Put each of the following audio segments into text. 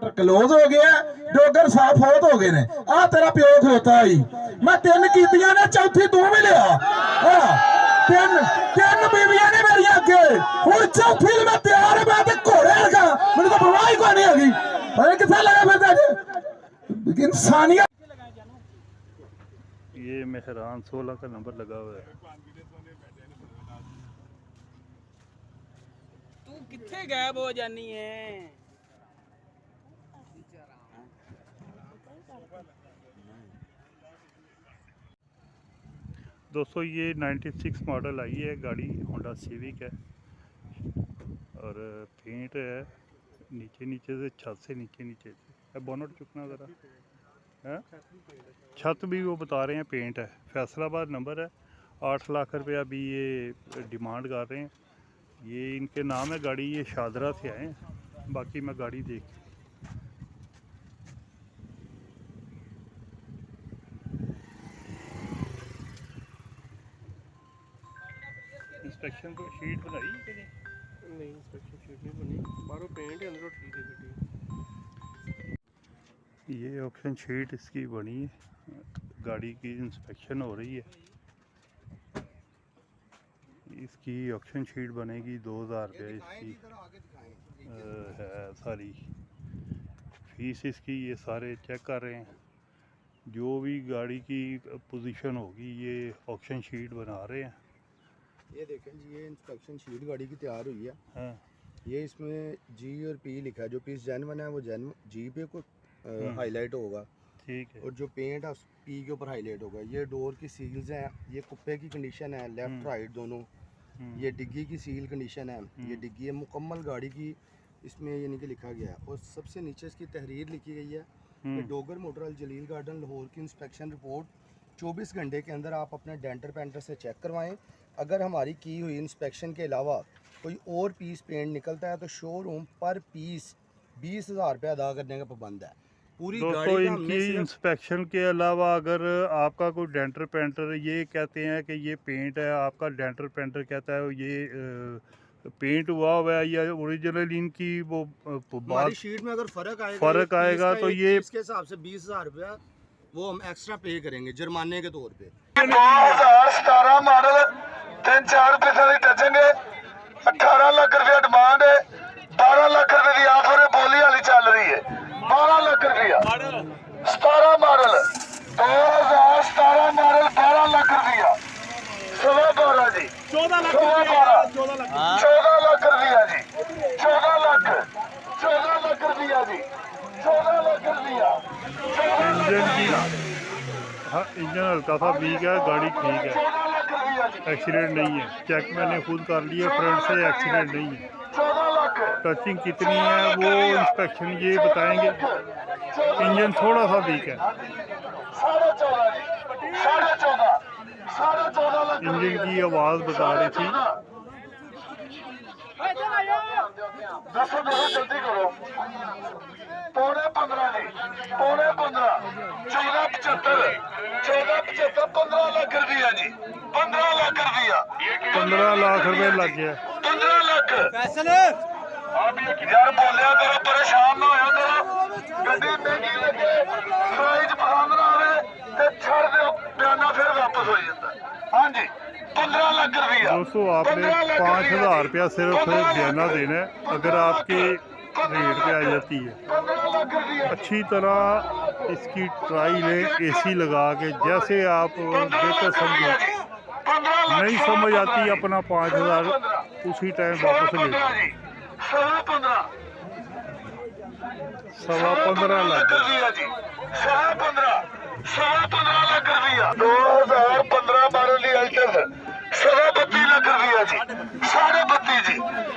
Close हो गया, डोगर साफ होत हो गए ने। आ तेरा प्यो खलोता ही, मैं तीन कीतियां ने, चौथी तू भी लिया। तीन तीन बीवियां ने मेरी अगे, हुण चौथी मैं तैयार है। मैं घोड़े लगा, मैंने तो परवाह ही कोई नहीं हैगी। अरे किथे लगा फिर इंसानियत। ये मेहरान 16 का नंबर लगा हुआ है। तू किथे गायब हो जानी है? दोस्तों ये 96 मॉडल आई है गाड़ी, होंडा सिविक है और पेंट है नीचे नीचे से, छत से नीचे से। बोनट चुकना ज़रा है, छत भी वो बता रहे हैं पेंट है। फैसलाबाद नंबर है। 8 लाख रुपया अभी ये डिमांड कर रहे हैं। ये इनके नाम है गाड़ी, ये शादरा से आए हैं। बाकी मैं गाड़ी देख इंस्पेक्शन को शीट बनाई कि नहीं? इंस्पेक्शन शीट नहीं बनी, बाहरों पेंट है, अंदरों ठीक है गड्डी। ये ऑप्शन शीट इसकी बनी है, गाड़ी की इंस्पेक्शन हो रही है। इसकी ऑप्शन शीट बनेगी 2000 रुपये इसकी है सारी फीस इसकी। ये सारे चेक कर रहे हैं, जो भी गाड़ी की पोजीशन होगी ये ऑप्शन शीट बना रहे हैं। ये देखें जी, ये इंस्पेक्शन शीट गाड़ी की तैयार हुई है। हाँ। ये इसमें जी और पी लिखा है। जो पीस जेन्युइन है वो जेन्युइन जी पे को हाईलाइट होगा, ठीक है। और जो पेंट है पी के ऊपर हाईलाइट होगा। ये डोर की सील्स हैं, ये कुप्पे की कंडीशन है, लेफ्ट राइट दोनों। ये डिग्गी की सील कंडीशन है, ये डिग्गी है मुकम्मल गाड़ी की, इसमें यानी कि लिखा गया है। और सबसे नीचे इसकी तहरीर लिखी गई है कि डोगर मोटर अल जलील गार्डन लाहौर की इंस्पेक्शन रिपोर्ट 24 घंटे के अंदर आप अपने डेंटर पेंटर से चेक करवाएं। अगर हमारी की हुई इंस्पेक्शन के अलावा कोई और पीस पेंट निकलता है तो शोरूम पर पीस 20,000 रुपये अदा करने का पाबंद है। पूरी दोस्तों इनकी इंस्पेक्शन के अलावा अगर आपका कोई डेंटर पेंटर ये कहते हैं कि ये पेंट है, आपका डेंटर पेंटर कहता है ये पेंट हुआ है या ओरिजिनल, इनकी वो बात शीट में अगर फ़र्क आएगा तो ये इसके हिसाब से 20,000 रुपया वो हम एक्स्ट्रा पे करेंगे जुर्माने के तौर पे। 2017 मॉडल 3-4 पैसे की टचेंगे। 18 लाख रुपया डिमांड है, 12 लाख रुपए की ऑफर बोली वाली चल रही है। 12 लाख रुपया 17 मॉडल 2017 मॉडल 12 लाख रुपया 12 जी 14 लाख रुपया जी 14 लाख रुपया जी 14 लाख रुपया जी 14 लाख रुपया। हाँ, इंजन हल्का सा वीक है, गाड़ी ठीक है, एक्सीडेंट नहीं है। चेक मैंने खुद कर लिया, फ्रंट से एक्सीडेंट नहीं है। टचिंग कितनी है वो इंस्पेक्शन ये बताएंगे। इंजन थोड़ा सा वीक है। इंजन की आवाज़ बता रही थी। जल्दी करो। 15:15 जी 15:15 1475 1475 15 लाख रुपया जी 15 लाख रुपया 15 लाख रुपए लग गया। 15 लाख यार बोलिया करो, परेशान ना होया करो। गड्डी महंगी लगे, प्राइस पसंद ना आवे ते छड़ दो, बयाना फिर वापस हो जाता। हाँ जी 15 लाख रुपया। दोस्तों आपने 5,000 रुपया सिर्फ बयाना देना है अगर आपके रेट पे आ जाती है। अच्छी तरह इसकी ट्राई लें एसी लगा के, जैसे आप बेहतर समझो। नहीं समझ आती अपना 5,000 उसी टाइम वापस ले लो। 15.25 लाख जी 15.5 लाख रुपया 2015 मॉडल की अल्टस 32 लाख रुपया जी 32.5 जी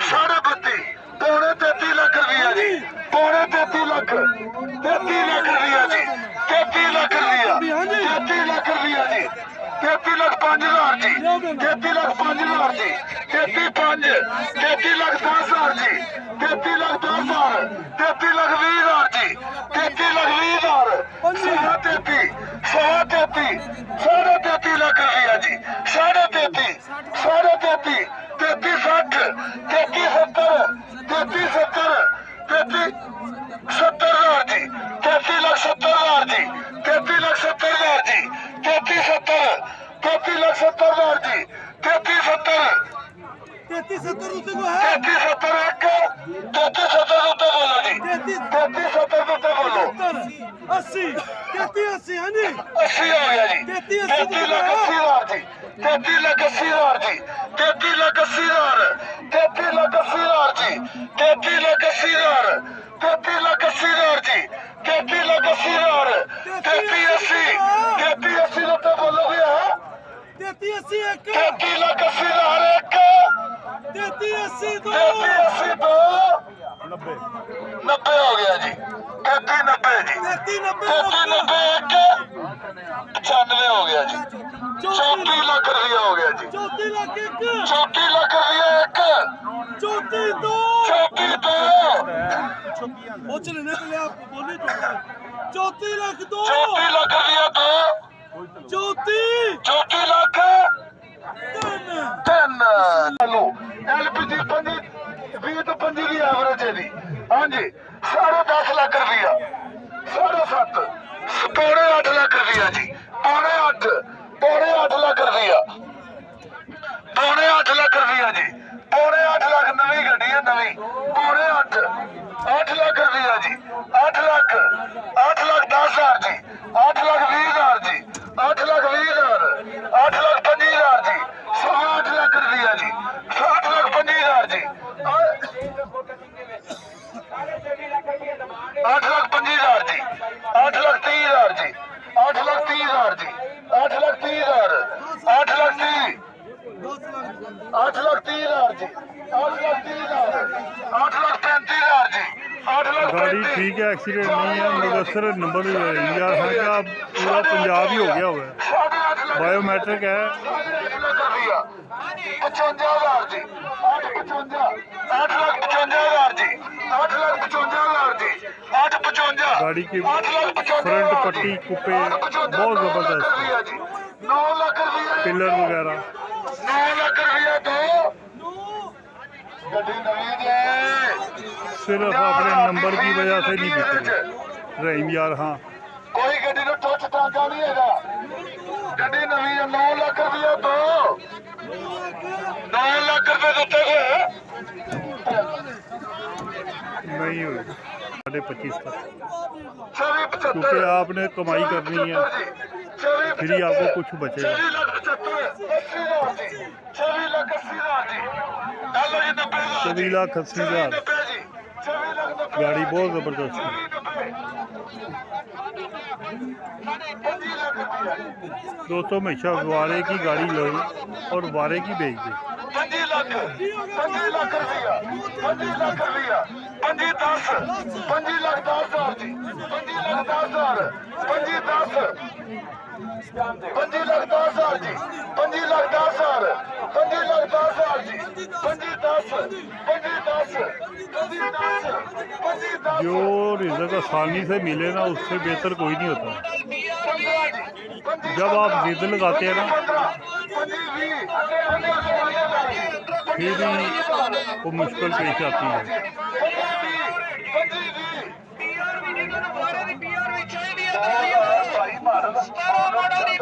32.5 33 लाख रुपया जी 33 लाख 33 लाख रुपया जी 33 लाख रुपया 33 लाख रुपया जी 33 लाख 5,000 जी 33 लाख 5,000 जी 33 लाख 10,000 जी 33 लाख 10,000 33 लाख 20,000 जी 33 लाख 20,000 33 लाख रुपया जी 33 33 33 60 33 70 33 70 33 70 33 70 ਦੇ ਉੱਤੇ ਬੋਲੋ 80 33 80 ਹਾਂਜੀ 80 ਹੋ ਗਿਆ ਜੀ 33 ਲੱਖ 80 ਹਜ਼ਾਰ ਜੀ 33 ਲੱਖ 80 ਹਜ਼ਾਰ ਜੀ 33 ਲੱਖ 80 ਹਜ਼ਾਰ 33 ਲੱਖ 80 ਹਜ਼ਾਰ ਜੀ 33 ਲੱਖ 80 ਹਜ਼ਾਰ 33 ਲੱਖ 80 ਹਜ਼ਾਰ ਜੀ 33 ਲੱਖ 80 ਹਜ਼ਾਰ 33 80 33 80 ਦੇ ਉੱਤੇ ਬੋਲੋ ਵੀ ਹੈ 33 80 1 33 ਲੱਖ 80 ਹਜ਼ਾਰ 1 33 80 2 33 80 2 90 ਹੋ ਗਿਆ ਜੀ 33 90 ਜੀ 33 90 33 90 1 95 ਹੋ ਗਿਆ ਜੀ 34 ਲੱਖ ਰੁਪਇਆ ਹੋ ਗਿਆ ਜੀ 34 ਲੱਖ 1 34 ਲੱਖ ਰੁਪਇਆ 1 34 2 34 2 ਉਹ ਚਲੇ ਨੇ ਲਿਆ ਬੋਲੀ ਟੋਟਾ 34 ਲੱਖ 2 34 ਲੱਖ ਰੁਪਇਆ 2 34 34 ਲੱਖ 3 3 ਚਲੋ ਐਲਪੀਜੀ 20 ਤੋਂ 25 ਦੀ ਐਵਰੇਜ ਹੈ ਜੀ ਹਾਂਜੀ 10.5 ਲੱਖ ਰੁਪਇਆ 7.5 ਪੌਣੇ 8 ਲੱਖ ਰੁਪਇਆ ਜੀ ਪੌਣੇ 8 ਲੱਖ ਰੁਪਇਆ ਪੌਣੇ 8 ਲੱਖ ਰੁਪਇਆ ਜੀ ਪੌਣੇ 8 ਲੱਖ ਨਵੀਂ ਗੱਡੀ ਹੈ ਨਵੀਂ ਪੌਣੇ 8 ਲੱਖ ਰੁਪਇਆ ਜੀ 8 ਲੱਖ 10 ਹਜ਼ਾਰ ਜੀ 8 ਲੱਖ 20 ਹਜ਼ਾਰ ਜੀ 8 ਲੱਖ 20 ਹਜ਼ਾਰ 8 ਲੱਖ 25 ਹਜ਼ਾਰ ਜੀ 8 ਲੱਖ ਰੁਪਇਆ ਜੀ 8 ਲੱਖ 25 ਹਜ਼ਾਰ ਜੀ 8 ਲੱਖ 25 ਹਜ਼ਾਰ ਜੀ 8 ਲੱਖ 30 ਹਜ਼ਾਰ ਜੀ 8 ਲੱਖ 30 ਹਜ਼ਾਰ ਜੀ 8 ਲੱਖ 30 ਹਜ਼ਾਰ 8 ਲੱਖ 30 8 ਲੱਖ 30 ਹਜ਼ਾਰ ਜੀ 8 ਲੱਖ 30 ਹਜ਼ਾਰ 8 ਲੱਖ 35 ਹਜ਼ਾਰ ਜੀ 8 ਲੱਖ गाड़ी ठीक है, एक्सीडेंट नहीं है, मगर सिर्फ नंबर यार है क्या पूरा पंजाब ही हो गया हुआ है, बायोमेट्रिक है। 55,000 जी 8 ਲੱਖ 55 ਹਜ਼ਾਰ ਜੀ 8 ਲੱਖ 55 ਹਜ਼ਾਰ ਜੀ 855 गाड़ी की 8 ਲੱਖ 55 फ्रंट पट्टी कुप्पे बहुत जबरदस्त, 9 ਲੱਖ ਰੁਪਇਆ पिलर वगैरह 9 ਲੱਖ ਰੁਪਇਆ ਦੋ ਗੱਡੀ ਨਵੀਂ ਜੇ सिर्फ अपने नंबर की वजह से नहीं बिक रही रहीम यार। हाँ ਕੋਈ ਗੱਡੀ ਨੂੰ ਟੱਚ ਟਾਂਗਾ ਨਹੀਂ ਹੈਗਾ ਗੱਡੀ ਨਵੀਂ ਹੈ 9 ਲੱਖ ਰੁਪਇਆ ਦੋ 9 ਲੱਖ ਰੁਪਏ ਦੇ ਉੱਤੇ ਹੋਏ नहीं हुई 25.5 तक, 24 क्योंकि आपने कमाई करनी है फिर ही आपको कुछ बचेगा। 24 ਲੱਖ 75 80 ਹਜ਼ਾਰ ਜੀ 24 ਲੱਖ 80 ਹਜ਼ਾਰ ਜੀ ਹੈਲੋ ਜੀ 90 ਹਜ਼ਾਰ 24 लाख 80 हज़ार, 90 ਜੀ 24 ਲੱਖ 90 गाड़ी बहुत ज़बरदस्त है। 25 ਲੱਖ ਰੁਪਇਆ दोस्तों हमेशा वारे की गाड़ी लो और वारे की बेच दे। 25 ਲੱਖ 25 ਲੱਖ ਰੁਪਇਆ 25 ਲੱਖ ਰੁਪਇਆ 25 10 25 ਲੱਖ 10 ਹਜ਼ਾਰ ਜੀ 25 ਲੱਖ 10 ਹਜ਼ਾਰ 25 10 25 ਲੱਖ 10 ਹਜ਼ਾਰ ਜੀ 25 ਲੱਖ 10 ਹਜ਼ਾਰ 25 ਲੱਖ 10 ਹਜ਼ਾਰ ਜੀ 25 10 25 10 25 10 25 10 जो रिजल्ट आसानी से मिले ना उससे बेहतर कोई नहीं होता। जब आप जिद लगाते हैं ना फिर ही वो मुश्किल पेश आती है।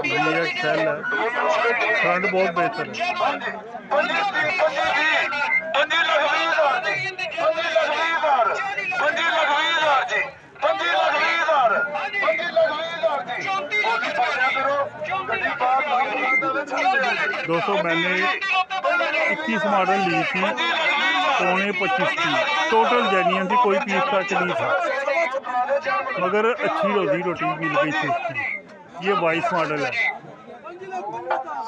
ये एक सेल है, फ्रंट बहुत बेहतर है। दोस्तों मैंने 21 मॉडल ली थी, पौने 25 की टोटल जेन्युइन थी, कोई पीस टच नहीं था, मगर अच्छी रोजी रोटी मिल गई थी उसकी। ये 22 मॉडल है,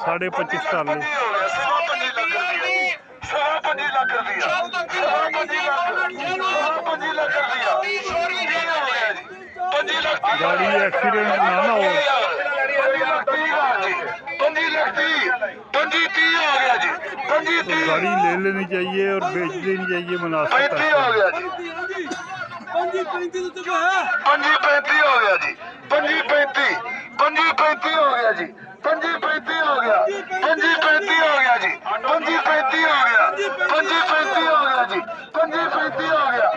25.5 कर लो। 25 ਲੱਖ ਰੁਪਇਆ 25 ਲੱਖ ਰੁਪਇਆ 25 ਲੱਖ गाड़ी एक्सीडेंट ना हो 25 ਲੱਖ 30 ਹਜ਼ਾਰ ਜੀ 25 ਲੱਖ 30 25 30 ਹੋ ਗਿਆ ਜੀ 25 तो 30 गाड़ी ले लेनी चाहिए और बेच देनी चाहिए मुनासिब 35 हो गया जी 35 35 तो है 25 35 हो गया जी 25 35 25 35 हो गया जी 25 35 हो गया 25 35 हो गया जी 25 35 हो गया 25 35 हो गया जी 25 35 हो गया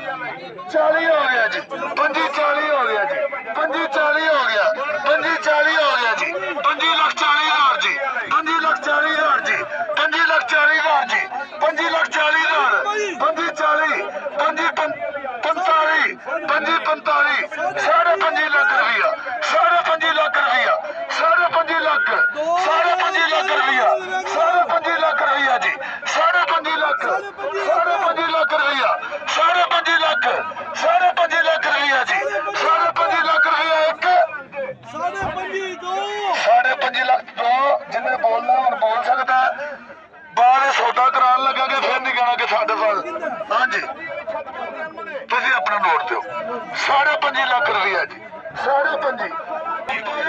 40 हो गया जी 25 40 हो गया जी 25 40 हो गया 25 40 हो गया जी 25 ਲੱਖ 40 ਹਜ਼ਾਰ ਜੀ 25 ਲੱਖ 40 ਹਜ਼ਾਰ ਜੀ 25 ਲੱਖ 40 ਹਜ਼ਾਰ ਜੀ 25 ਲੱਖ 40 ਹਜ਼ਾਰ 25 40 25 45 25 45 ਲੱਖ ਰੁਪਇਆ 25 ਲੱਖ ਰੁਪਇਆ 25 ਲੱਖ 25 ਲੱਖ ਰੁਪਇਆ 25 ਲੱਖ ਰੁਪਇਆ ਜੀ 25 ਲੱਖ 25 ਲੱਖ ਰੁਪਇਆ 25 ਲੱਖ 25 ਲੱਖ ਰੁਪਇਆ ਜੀ 25 ਲੱਖ ਰੁਪਇਆ ਇੱਕ 5.5 ਲੱਖ ਤੋਂ ਜਿੰਨੇ ਬੋਲਣਾ ਹੁਣ ਬੋਲ ਸਕਦਾ ਬਾਹਰ ਸੌਦਾ ਕਰਾਉਣ ਲੱਗਾਂਗੇ ਫਿਰ ਨਹੀਂ ਕਹਿਣਾ ਕਿ ਸਾਡੇ ਕੋਲ ਹਾਂਜੀ ਤੁਸੀਂ ਆਪਣਾ ਨੋਟ ਦਿਓ 5.5 ਲੱਖ ਰੁਪਇਆ ਜੀ 5.5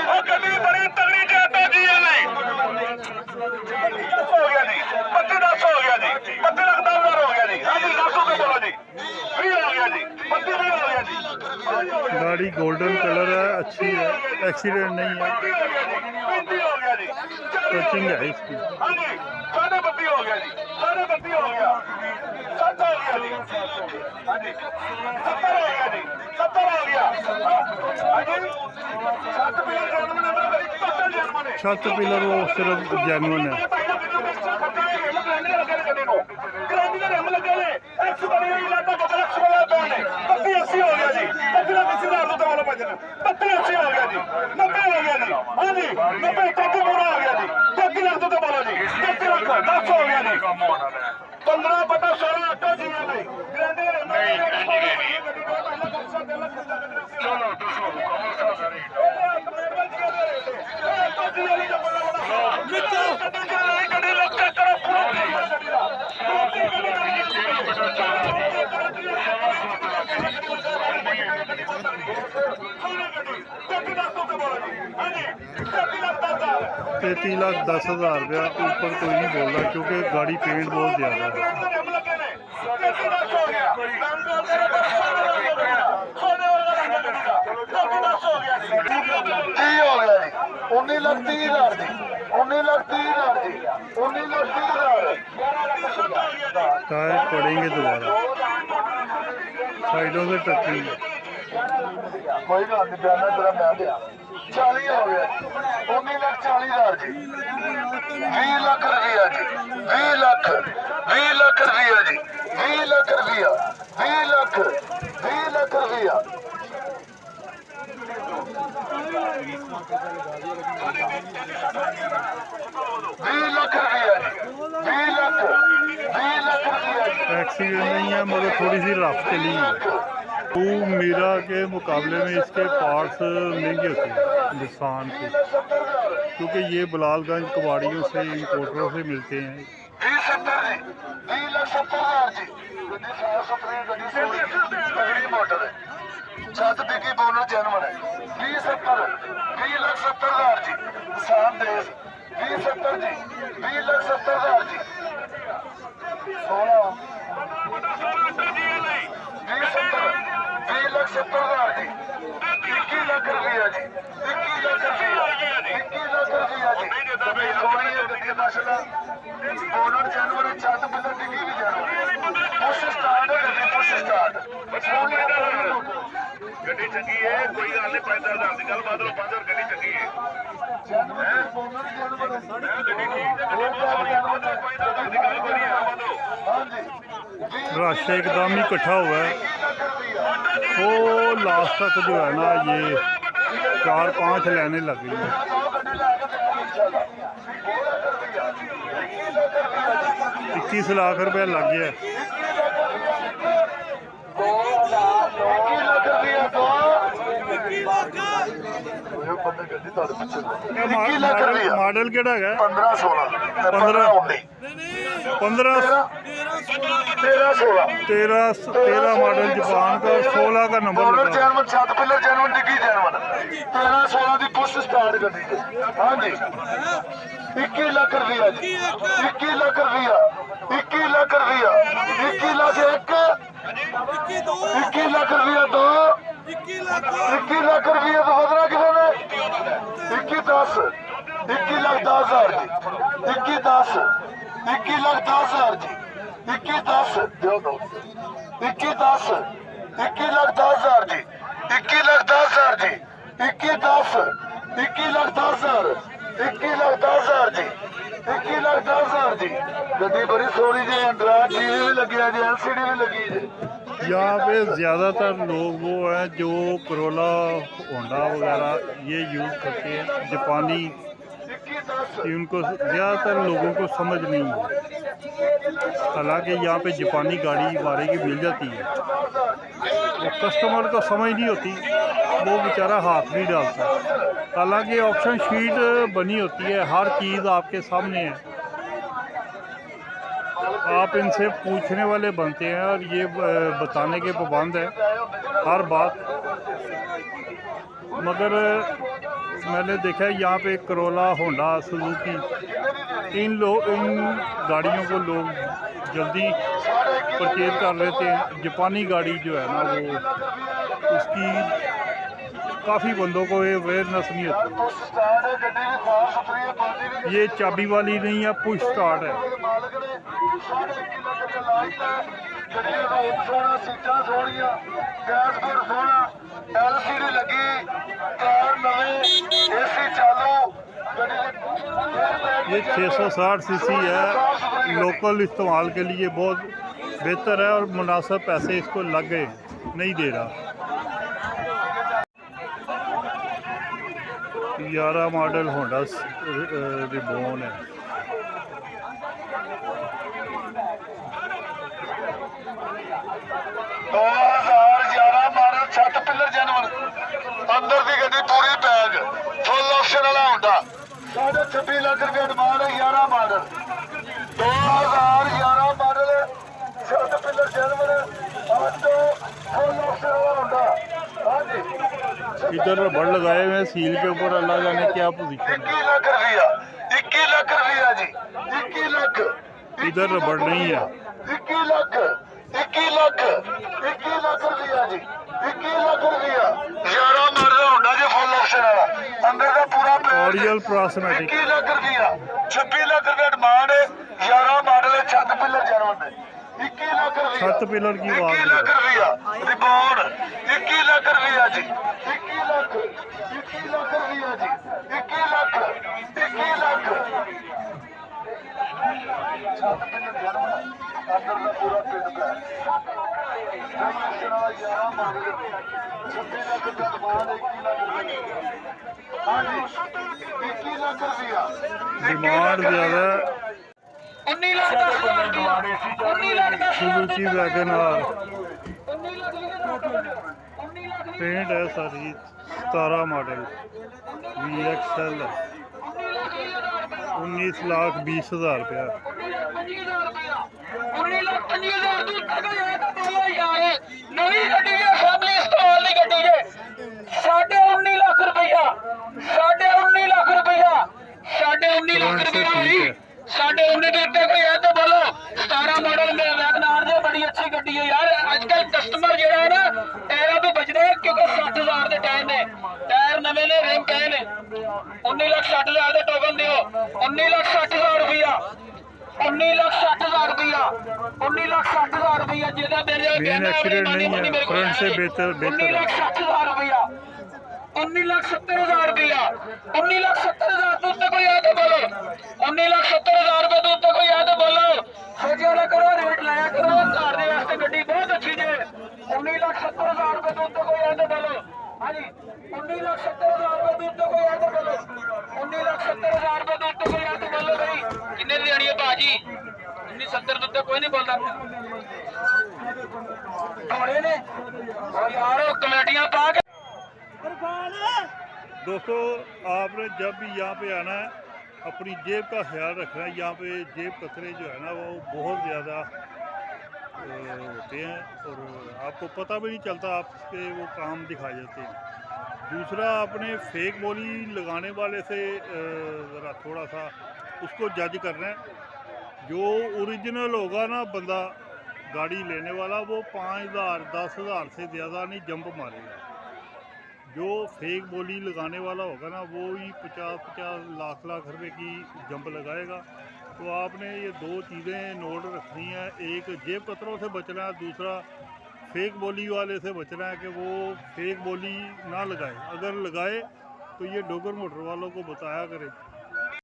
ਉਹ ਕਦੀ ਬੜੀ ਤਗੜੀ ਜਾਤਾ ਜੀ ਇਹ ਨਹੀਂ ਹੋ ਗਿਆ ਜੀ 25 ਹੋ ਗਿਆ ਜੀ 25 ਲੱਖ 10,000 ਹੋ ਗਿਆ ਜੀ ਹਾਂਜੀ 10 ਰੁਪਏ ਬੋਲੋ ਜੀ 20 ਹੋ ਗਿਆ ਜੀ 25 ਹੋ ਗਿਆ ਜੀ गाड़ी गोल्डन कलर है, अच्छी है, एक्सीडेंट नहीं है, 35 हो गया जी टचिंग है इसकी। हाँ जी 32.5 हो गया जी 32.5 हो गया 7 हो गया जी हाँ जी 70 हो गया जी 70 हो गया हाँ जी 7 पिलर जन्म ने 70 जन्म ने छत पिलर वो सिर्फ जेन्युइन है। ਕਰਾਂਦੀ ਦੇ ਰੰਮ ਲੱਗੇ ਨੇ ਐਕਸ ਬਣੀ ਹੋਈ ਲਾਤਾ ਬਦਲ ਐਕਸ ਵਾਲਾ ਪੈਣ ਨੇ 25 80 ਹੋ ਗਿਆ ਜੀ 25 ਕਿਸੇ ਦਾ ਤੋਂ ਵਾਲਾ ਭਜਨ 25 80 ਹੋ ਗਿਆ ਜੀ 90 ਹੋ ਗਿਆ ਜੀ ਹਾਂ ਜੀ 90 33 ਪੂਰਾ ਹੋ ਗਿਆ ਜੀ 33 ਲੱਖ ਤੋਂ ਬੋਲੋ ਜੀ 33 ਲੱਖ 10 ਹੋ ਗਿਆ ਜੀ 15/16 ਆਟੋ ਜੀ ਨਹੀਂ ਕਰਾਂਦੀ ਦੇ ਰੰਮ ਨਹੀਂ ਚਲੋ ਦੱਸੋ ਗੱਡੀ ਲੱਗ ਕੇ ਕਰੋ तैतीस लाख 10,000 रुपया ऊपर कोई नहीं बोल रहा क्योंकि गाड़ी पेंट बहुत ज़्यादा है। हो गया जी 19 लाख 30,000 जी 19 लाख 30,000 जी 19 लाख 30,000 टायर पड़ेंगे दोबारा, साइडों से टचिंग है। कोई गल नहीं बयाना तेरा मैं दिया 40 हो गया 19 लाख 40,000 जी 20 लाख रुपया जी 20 लाख रुपया जी 20 लाख रुपया 20 लाख रुपया 20 लाख रुपया जी 20 लाख रुपया जी एक्सीडेंट नहीं है मगर थोड़ी सी रफ चली है। तो मीरा के मुकाबले में इसके पार्ट्स महंगे होते हैं हिंदुस्तान के, क्योंकि ये बलालगंज कबाड़ियों से इंपोर्टरों से मिलते हैं। 20,70,000 जी मोटर है छत बिकी बोनर जन्मन है 20,70,000 जी किसान देश 20,70 जी 20,70,000 जी 20,70,000 जी 21 लाख रुपया जी 21 लाख रुपया 21 लाख रुपया जी सोनी है गड्डी माशाल्लाह बोनर जन्मन छत बिल्डर डिग्गी भी जन्मन पुश स्टार्ट है गड्डी पुश स्टार्ट सोनी ਗੱਡੀ ਚੰਗੀ ਹੈ ਕੋਈ ਗੱਲ ਨਹੀਂ 5,000 ਦੀ ਗੱਲ ਬਾਦਲ 5,000 ਗੱਡੀ ਚੰਗੀ ਹੈ रश एकदम ही इकट्ठा हुआ है। वो लास्ट तक जो है ना ये 4-5 लाइनें लग गई हैं। 21 लाख रुपया लग गया। मॉडल केड़ा है? 15-16 13 मॉडल जापान का 16 का नंबर लगा। जर्मन 7 पिलर जर्मन डिग्गी जर्मन 13-16 की पुश स्टार्ट गड्डी हाँ जी 21 लाख रुपया जी 21 लाख रुपया 21 लाख रुपया 21 लाख एक 21 लाख रुपया दो 21 लाख रुपया तो बदला किसी ने 21 लाख 10,000 जी 21 लाख 10,000 जी 21 दो 21 लाख 10,000 जी 21 लाख 10,000 जी 21 लाख 10,000 21 लाख 10,000 जी 21 लाख 10,000 जी गड्डी बड़ी सोहनी जी एंड्रॉइड टीवी भी लगी है जी एलसीडी भी लगी है यहाँ पे ज़्यादातर लोग वो हैं जो करोला होंडा वगैरह ये यूज़ करते हैं। जापानी इनको ज़्यादातर लोगों को समझ नहीं है। हालांकि यहाँ पे जापानी गाड़ी वारे की मिल जाती है, वो कस्टमर को समझ नहीं होती, वो बेचारा हाथ नहीं डालता। हालांकि ऑप्शन शीट बनी होती है, हर चीज़ आपके सामने है, आप इनसे पूछने वाले बनते हैं और ये बताने के पाबंद है हर बात। मगर मैंने देखा है यहाँ पे करोला होंडा सुजुकी इन गाड़ियों को लोग जल्दी परचेज कर लेते हैं। जापानी गाड़ी जो है ना वो उसकी काफ़ी बंदों को ये अवेयरनेस नहीं होती। ये चाबी वाली नहीं है, पुश स्टार्ट है। ये 660 सीसी है, लोकल इस्तेमाल के लिए बहुत बेहतर है और मुनासिब पैसे इसको लग गए, नहीं दे रहा। 11 मॉडल होंडा रिबॉन है। 2011 मॉडल 7 पिलर जनवन अंदर दी गड्डी पूरी बैग फुल ऑप्शन वाला होंडा 26 लाख रुपए डिमांड है। 11 मॉडल 2011 मॉडल 7 पिलर जनवन ऑटो फुल ऑप्शन वाला होंडा। हाँ जी इधर रबड़ लगाए हुए हैं सील के ऊपर, अल्लाह जाने क्या पोजीशन है। 21 लाख रुपया 21 लाख रुपया जी 21 लाख। इधर रबड़ नहीं है। 21 लाख 21 लाख 21 लाख रुपया जी 21 लाख रुपया। 11 मॉडल होंडा जी फुल ऑप्शन वाला अंदर का पूरा ऑरियल प्रोस्मेटिक 21 लाख रुपया 26 लाख रुपया डिमांड है। 11 मॉडल है 7 पिलर जनवन है 21 लाख रुपया 7 पिलर की 21 बात लाख है। रुपया रिबॉन्ड 21 लाख रुपया जी 21 लाख 21 लाख रुपया जी 21 लाख 21 लाख 7 पिलर जनवन अंदर का पूरा पिंड का 11 मॉडल 26 लाख रुपया डिमांड 21 लाख रुपया। हाँ जी 21 लाख रुपया डिमांड ज़्यादा है। 19 लाख 10 हज़ार की 19 lakh 10 Suzuki Wagon R 19 lakh 19 lakh paint है सारी 17 मॉडल VXL 19 लाख 20 हज़ार रुपया। 19 लाख 25 हज़ार दूर तक जाए तो बोलो यार नवी गड्डी है फैमिली स्टॉल की गड्डी है 19.5 लाख रुपया 19.5 लाख रुपया 19.5 लाख फ्रंट से रुपया ठीक है। 19.5 के उत्ते कोई है तो बोलो 17 मॉडल में वैगनार जो बड़ी अच्छी गड्डी है यार। आजकल कस्टमर जो है ना टायरों तो बचते हैं क्योंकि 60,000 के टायर ने टायर नवे ने रिम कहे ने 19 लाख 60,000 के टोकन दियो 19 लाख 60,000 रुपया 19 लाख 60,000 रुपया 19 लाख 60,000 रुपया जेदा मेरे मेन एक्सीडेंट नहीं है, फ्रंट से बेहतर 19 लाख 60,000 रुपया 19 लाख 70,000 रुपया 19 लाख 70,000 दूर तक कोई आया तो बोलो 19 लाख 70,000 रुपये दूर तक कोई आया तो बोलो सोचो ना करो रेट लाया करो घर दे वास्ते गड्डी बहुत अच्छी है 19 लाख 70,000 रुपये दूर तक कोई आया तो बोलो। हाँ जी 19 लाख 70,000 रुपये दूर तक कोई आया तो बोलो 19 लाख 70,000 रुपये दूर तक कोई आया तो बोलो भाई किन्ने दी देनी है भाजी 1970 दूर तक कोई नहीं बोलता घोड़े ने और यार कमेटियां पा के दोस्तों आपने जब भी यहाँ पे आना है अपनी जेब का ख्याल रखना है। यहाँ पे जेब कतरे जो है ना वो बहुत ज़्यादा होते हैं और आपको पता भी नहीं चलता, आपके वो काम दिखाए जाते हैं। दूसरा आपने फेक बोली लगाने वाले से ज़रा थोड़ा सा उसको जज करना है। जो ओरिजिनल होगा ना बंदा गाड़ी लेने वाला वो 5,000 10,000 से ज़्यादा नहीं जंप मारेगा। जो फेक बोली लगाने वाला होगा ना वो ही 50-50 लाख रुपए की जंप लगाएगा। तो आपने ये दो चीज़ें नोट रखनी है, एक जेब कतरों से बचना है, दूसरा फेक बोली वाले से बचना है कि वो फेक बोली ना लगाए। अगर लगाए तो ये डोगर मोटर वालों को बताया करें।